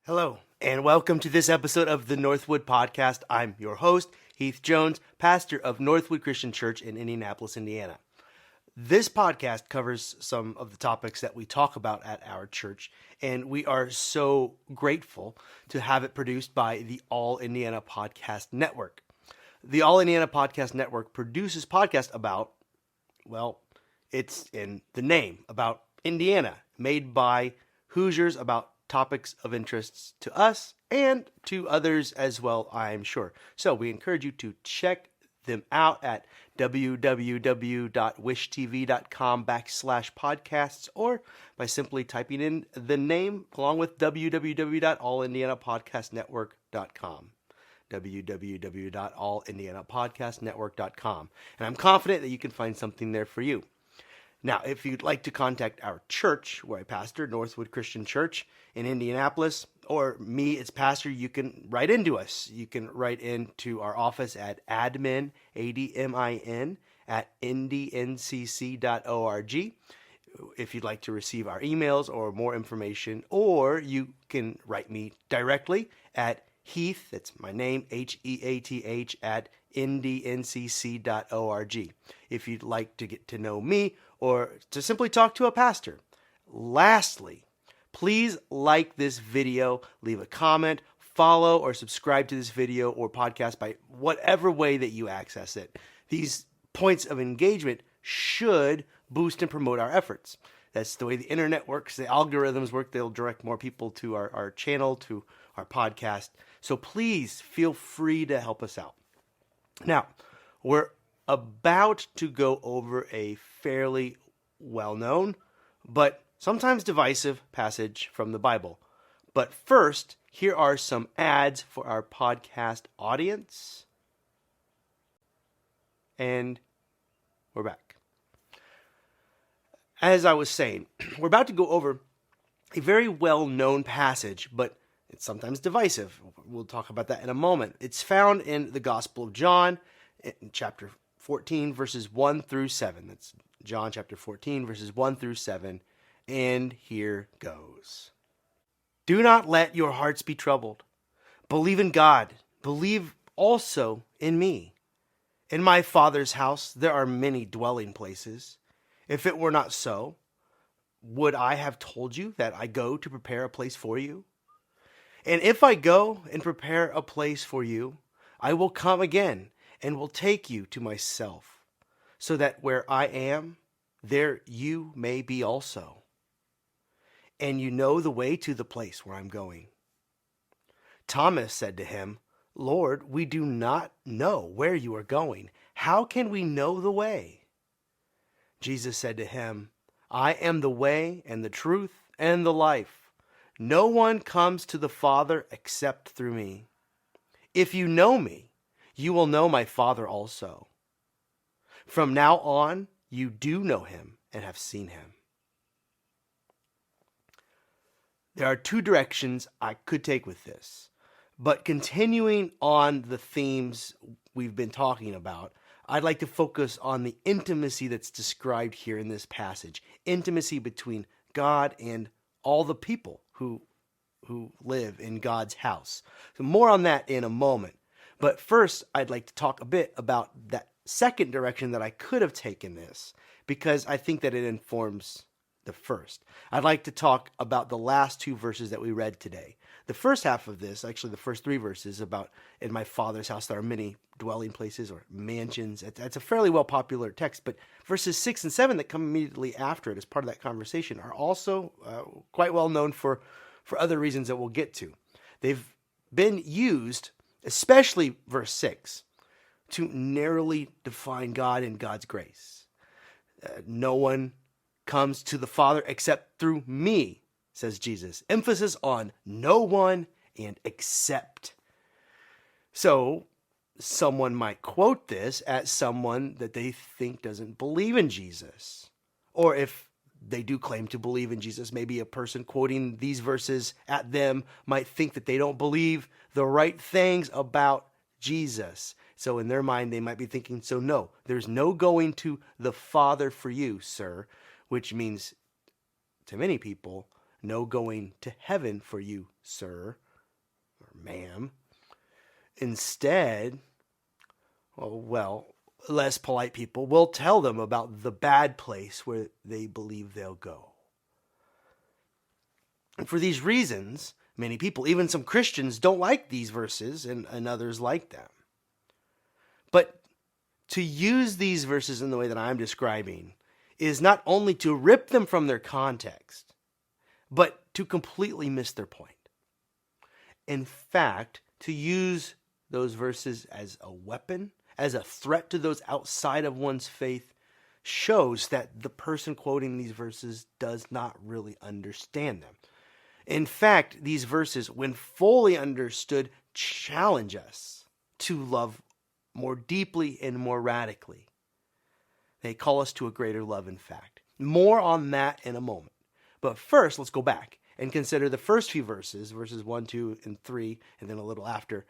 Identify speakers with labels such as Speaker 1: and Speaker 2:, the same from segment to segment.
Speaker 1: Hello, and welcome to this episode of the Northwood Podcast. I'm your host, Heath Jones, pastor of Northwood Christian Church in Indianapolis, Indiana. This podcast covers some of the topics that we talk about at our church, and we are so grateful to have it produced by the All Indiana Podcast Network. The All Indiana Podcast Network produces podcasts about, well, it's in the name, about Indiana, made by Hoosiers about topics of interest to us and to others as well, I'm sure. So we encourage you to check them out at www.wishtv.com/podcasts or by simply typing in the name along with www.allindianapodcastnetwork.com. www.allindianapodcastnetwork.com. And I'm confident that you can find something there for you. Now, if you'd like to contact our church, where I pastor, Northwood Christian Church in Indianapolis, or me as pastor, you can write into us. You can write into our office at admin, ADMIN, at indncc.org. If you'd like to receive our emails or more information, or you can write me directly at Heath, that's my name, HEATH, at ndncc.org. If you'd like to get to know me or to simply talk to a pastor. Lastly, please like this video, leave a comment, follow or subscribe to this video or podcast by whatever way that you access it. These points of engagement should boost and promote our efforts. That's the way the internet works. The algorithms work. They'll direct more people to our channel, to our podcast. So please feel free to help us out. Now, we're about to go over a fairly well-known, but sometimes divisive passage from the Bible. But first, here are some ads for our podcast audience. And we're back. As I was saying, we're about to go over a very well-known passage, but it's sometimes divisive. We'll talk about that in a moment. It's found in the Gospel of John, in chapter 14, verses 1 through 7. That's John chapter 14, verses 1 through 7. And here goes. Do not let your hearts be troubled. Believe in God. Believe also in me. In my Father's house there are many dwelling places. If it were not so, would I have told you that I go to prepare a place for you? And if I go and prepare a place for you, I will come again and will take you to myself, so that where I am, there you may be also. And you know the way to the place where I'm going. Thomas said to him, Lord, we do not know where you are going. How can we know the way? Jesus said to him, I am the way and the truth and the life. No one comes to the Father except through me. If you know me, you will know my Father also. From now on, you do know him and have seen him. There are two directions I could take with this, but continuing on the themes we've been talking about, I'd like to focus on the intimacy that's described here in this passage. Intimacy between God and all the people who live in God's house. So more on that in a moment. But first, I'd like to talk a bit about that second direction that I could have taken this, because I think that it informs the first. I'd like to talk about the last two verses that we read today. The first half of this, actually the first three verses, about in my Father's house there are many dwelling places or mansions. It's a fairly well popular text, but verses 6 and 7 that come immediately after it as part of that conversation are also quite well known for other reasons that we'll get to. They've been used, especially verse 6, to narrowly define God and God's grace. No one comes to the Father except through me, says Jesus. Emphasis on no one and except. So someone might quote this as someone that they think doesn't believe in Jesus. Or if they do claim to believe in Jesus, maybe a person quoting these verses at them might think that they don't believe the right things about Jesus. So in their mind, they might be thinking, so no, there's no going to the Father for you, sir, which means to many people, no going to heaven for you, sir or ma'am. Instead, well, less polite people will tell them about the bad place where they believe they'll go. And for these reasons, many people, even some Christians, don't like these verses, and others like them. But to use these verses in the way that I'm describing is not only to rip them from their context, but to completely miss their point. In fact, to use those verses as a weapon, as a threat to those outside of one's faith, shows that the person quoting these verses does not really understand them. In fact, these verses, when fully understood, challenge us to love more deeply and more radically. They call us to a greater love, in fact. More on that in a moment. But first, let's go back and consider the first few verses 1, 2, and 3, and then a little after,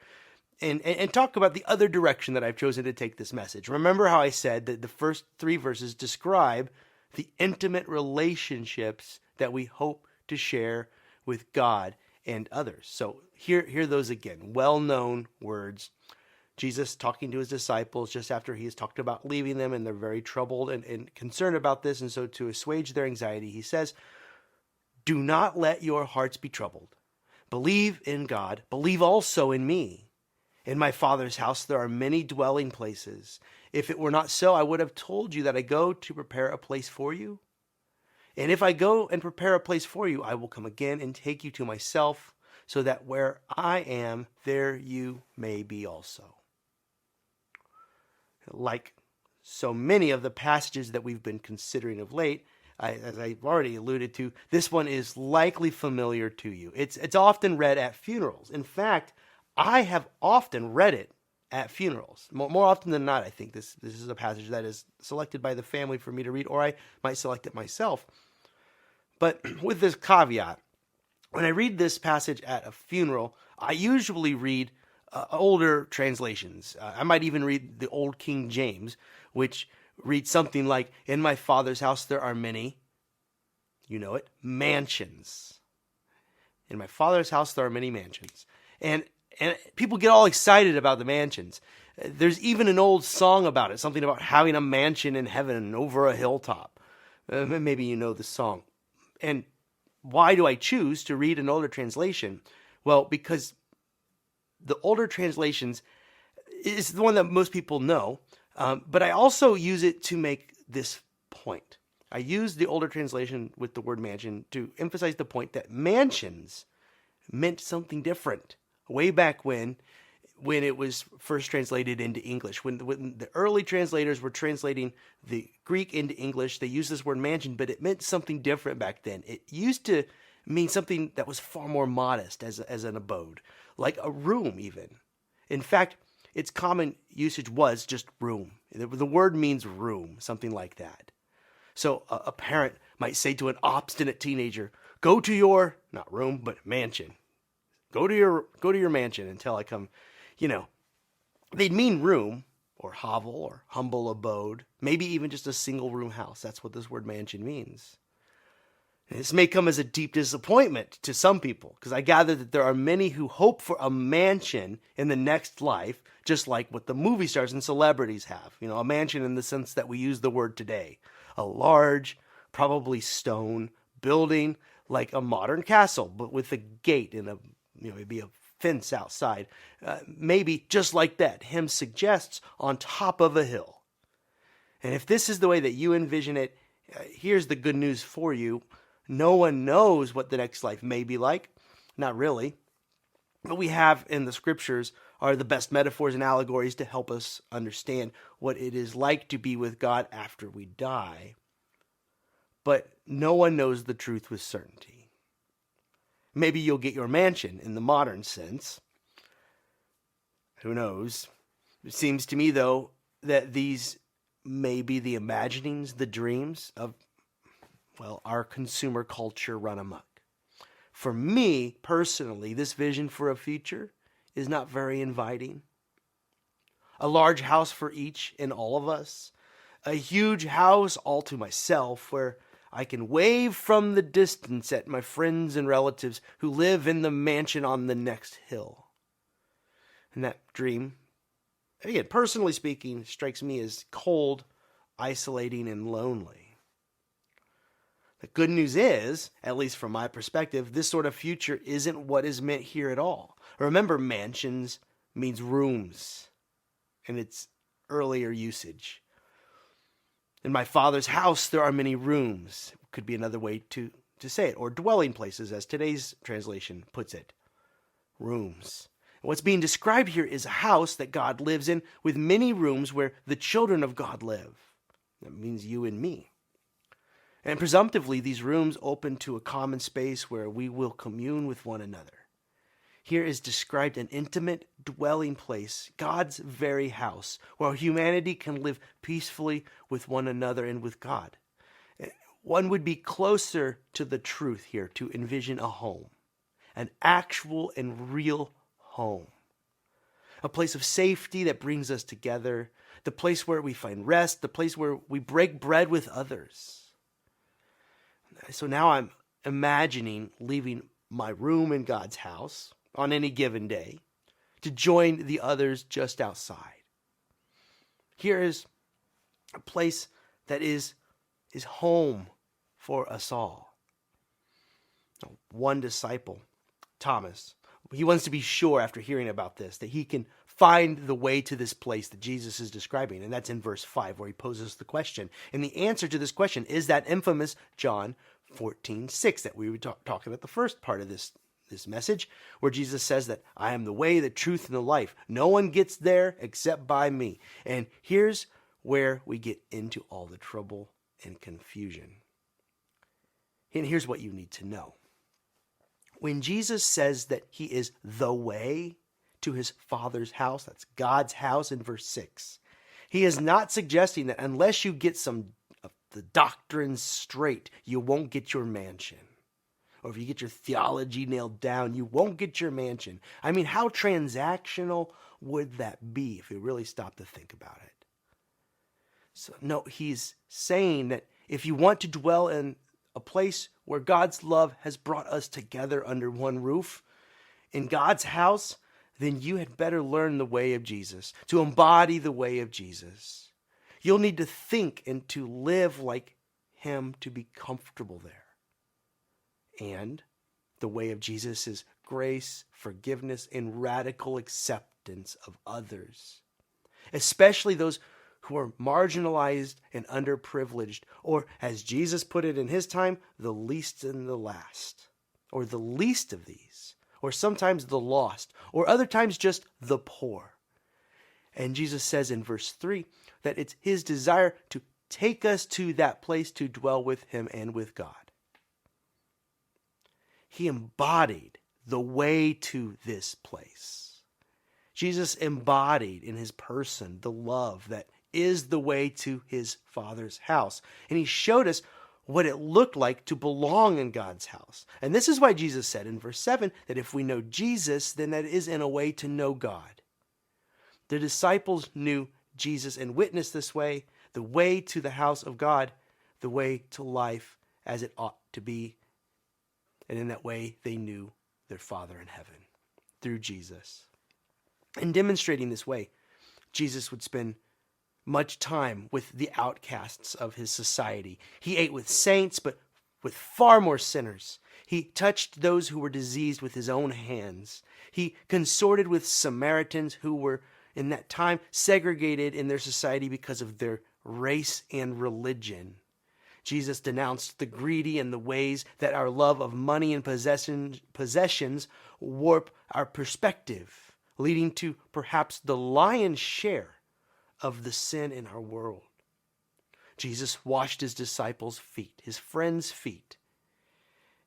Speaker 1: and talk about the other direction that I've chosen to take this message. Remember how I said that the first 3 verses describe the intimate relationships that we hope to share with God and others. So hear those again. Well-known words. Jesus talking to his disciples just after he has talked about leaving them, and they're very troubled and concerned about this. And so to assuage their anxiety, he says, "Do not let your hearts be troubled. Believe in God. Believe also in me. In my Father's house there are many dwelling places. If it were not so, I would have told you that I go to prepare a place for you. And if I go and prepare a place for you, I will come again and take you to myself, so that where I am, there you may be also." Like so many of the passages that we've been considering of late, as I've already alluded to, this one is likely familiar to you. It's often read at funerals. In fact, I have often read it at funerals. More often than not, I think this is a passage that is selected by the family for me to read, or I might select it myself. But with this caveat, when I read this passage at a funeral, I usually read older translations. I might even read the Old King James, which reads something like, "In my Father's house there are many," you know it, "mansions. In my Father's house there are many mansions." And people get all excited about the mansions. There's even an old song about it, something about having a mansion in heaven over a hilltop. Maybe you know the song. And why do I choose to read an older translation? Well, because the older translations is the one that most people know, but I also use it to make this point. I use the older translation with the word mansion to emphasize the point that mansions meant something different way back when it was first translated into English. When the early translators were translating the Greek into English, they used this word mansion, but it meant something different back then. It used to mean something that was far more modest as an abode, like a room even. In fact, its common usage was just room. The word means room, something like that. So a parent might say to an obstinate teenager, "Go to your," not room, but mansion. Go to your mansion until I come. They'd mean room or hovel or humble abode, maybe even just a single room house. That's what this word mansion means. And this may come as a deep disappointment to some people, because I gather that there are many who hope for a mansion in the next life, just like what the movie stars and celebrities have. A mansion in the sense that we use the word today. A large, probably stone building like a modern castle, but with a gate and maybe a fence outside. Maybe just like that hymn suggests, on top of a hill. And if this is the way that you envision it, here's the good news for you. No one knows what the next life may be like. Not really. What we have in the scriptures are the best metaphors and allegories to help us understand what it is like to be with God after we die. But no one knows the truth with certainty. Maybe you'll get your mansion in the modern sense. Who knows? It seems to me, though, that these may be the imaginings, the dreams of, our consumer culture run amok. For me, personally, this vision for a future is not very inviting. A large house for each and all of us. A huge house all to myself where I can wave from the distance at my friends and relatives who live in the mansion on the next hill. And that dream, again, personally speaking, strikes me as cold, isolating, and lonely. The good news is, at least from my perspective, this sort of future isn't what is meant here at all. Remember, mansions means rooms in its earlier usage. In my Father's house, there are many rooms. Could be another way to say it. Or dwelling places, as today's translation puts it. Rooms. What's being described here is a house that God lives in with many rooms where the children of God live. That means you and me. And presumptively, these rooms open to a common space where we will commune with one another. Here is described an intimate dwelling place, God's very house, where humanity can live peacefully with one another and with God. One would be closer to the truth here to envision a home, an actual and real home. A place of safety that brings us together, the place where we find rest, the place where we break bread with others. So now I'm imagining leaving my room in God's house on any given day to join the others just outside. Here is a place that is home for us all. One disciple, Thomas, he wants to be sure after hearing about this that he can find the way to this place that Jesus is describing. And that's in verse 5 where he poses the question. And the answer to this question is that infamous John 14:6 that we were talking about the first part of this message, where Jesus says that I am the way, the truth, and the life. No one gets there except by me. And here's where we get into all the trouble and confusion. And here's what you need to know. When Jesus says that he is the way to his Father's house, that's God's house in verse 6, he is not suggesting that unless you get some of the doctrines straight, you won't get your mansion. Or if you get your theology nailed down, you won't get your mansion. I mean, how transactional would that be if we really stop to think about it? So, no, he's saying that if you want to dwell in a place where God's love has brought us together under one roof, in God's house, then you had better learn the way of Jesus, to embody the way of Jesus. You'll need to think and to live like him to be comfortable there. And the way of Jesus is grace, forgiveness, and radical acceptance of others, especially those who are marginalized and underprivileged, or as Jesus put it in his time, the least and the last, or the least of these, or sometimes the lost, or other times just the poor. And Jesus says in verse 3 that it's his desire to take us to that place to dwell with him and with God. He embodied the way to this place. Jesus embodied in his person the love that is the way to his Father's house. And he showed us what it looked like to belong in God's house. And this is why Jesus said in verse 7 that if we know Jesus, then that is in a way to know God. The disciples knew Jesus and witnessed this way, the way to the house of God, the way to life as it ought to be. And in that way, they knew their Father in heaven through Jesus. In demonstrating this way, Jesus would spend much time with the outcasts of his society. He ate with saints, but with far more sinners. He touched those who were diseased with his own hands. He consorted with Samaritans who were, in that time, segregated in their society because of their race and religion. Jesus denounced the greedy and the ways that our love of money and possessions warp our perspective, leading to perhaps the lion's share of the sin in our world. Jesus washed his disciples' feet, his friends' feet.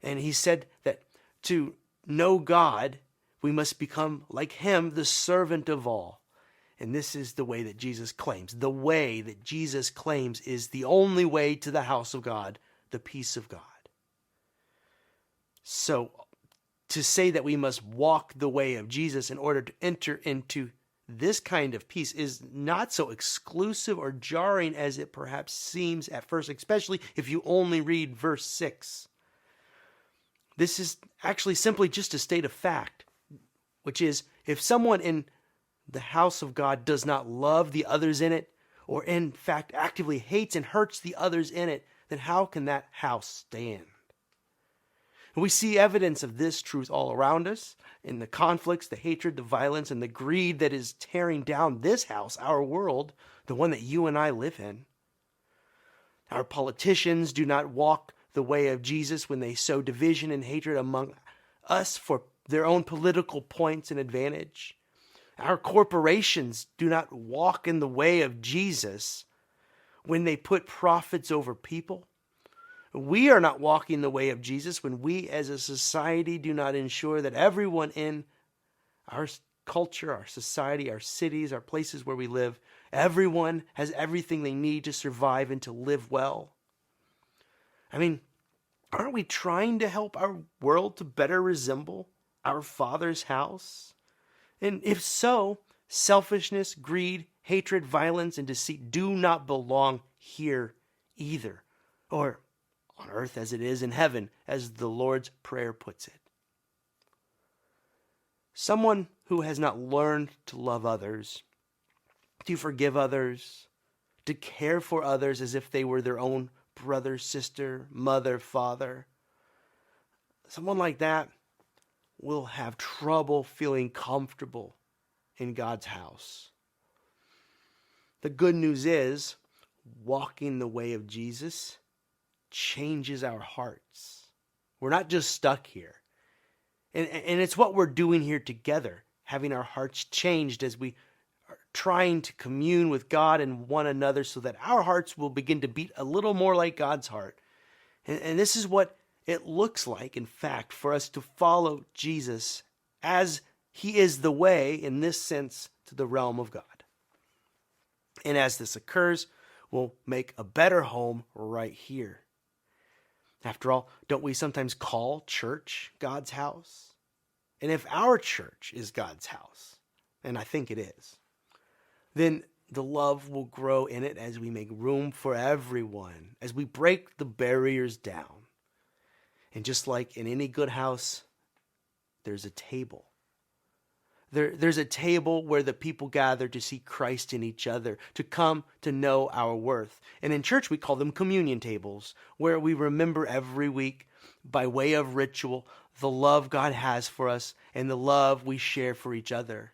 Speaker 1: And he said that to know God, we must become like him, the servant of all. And this is the way that Jesus claims. The way that Jesus claims is the only way to the house of God, the peace of God. So, to say that we must walk the way of Jesus in order to enter into this kind of peace is not so exclusive or jarring as it perhaps seems at first, especially if you only read verse 6. This is actually simply just a state of fact, which is if someone in the house of God does not love the others in it, or in fact actively hates and hurts the others in it, then how can that house stand? And we see evidence of this truth all around us in the conflicts, the hatred, the violence, and the greed that is tearing down this house, our world, the one that you and I live in. Our politicians do not walk the way of Jesus when they sow division and hatred among us for their own political points and advantage. Our corporations do not walk in the way of Jesus when they put profits over people. We are not walking the way of Jesus when we as a society do not ensure that everyone in our culture, our society, our cities, our places where we live, everyone has everything they need to survive and to live well. I mean, aren't we trying to help our world to better resemble our Father's house? And if so, selfishness, greed, hatred, violence, and deceit do not belong here either, or on earth as it is in heaven, as the Lord's Prayer puts it. Someone who has not learned to love others, to forgive others, to care for others as if they were their own brother, sister, mother, father, someone like that will have trouble feeling comfortable in God's house. The good news is, walking the way of Jesus changes our hearts. We're not just stuck here. And it's what we're doing here together, having our hearts changed as we are trying to commune with God and one another so that our hearts will begin to beat a little more like God's heart. And this is what it looks like, in fact, for us to follow Jesus as he is the way, in this sense, to the realm of God. And as this occurs, we'll make a better home right here. After all, don't we sometimes call church God's house? And if our church is God's house, and I think it is, then the love will grow in it as we make room for everyone, as we break the barriers down. And just like in any good house, there's a table. There's a table where the people gather to see Christ in each other, to come to know our worth. And in church, we call them communion tables, where we remember every week, by way of ritual, the love God has for us and the love we share for each other.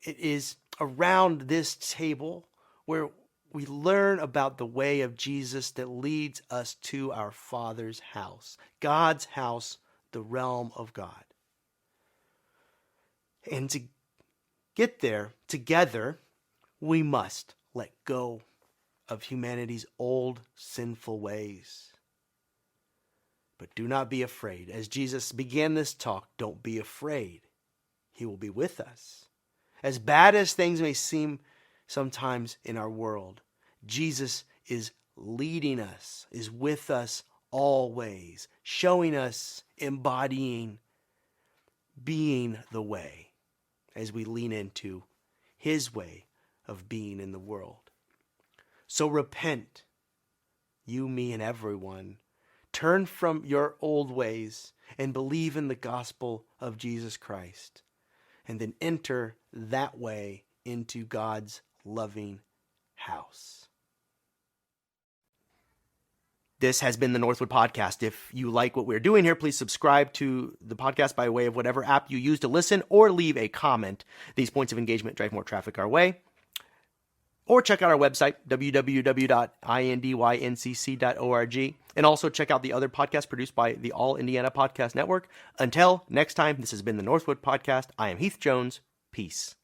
Speaker 1: It is around this table where we learn about the way of Jesus that leads us to our Father's house, God's house, the realm of God. And to get there together, we must let go of humanity's old sinful ways. But do not be afraid. As Jesus began this talk, don't be afraid. He will be with us. As bad as things may seem sometimes in our world, Jesus is leading us, is with us always, showing us, embodying, being the way as we lean into his way of being in the world. So repent, you, me, and everyone. Turn from your old ways and believe in the gospel of Jesus Christ, and then enter that way into God's loving house. This has been the Northwood Podcast. If you like what we're doing here, please subscribe to the podcast by way of whatever app you use to listen, or leave a comment. These points of engagement drive more traffic our way. Or check out our website, www.indyncc.org, and also check out the other podcasts produced by the All Indiana Podcast Network. Until next time, this has been the Northwood Podcast. I am Heath Jones. Peace.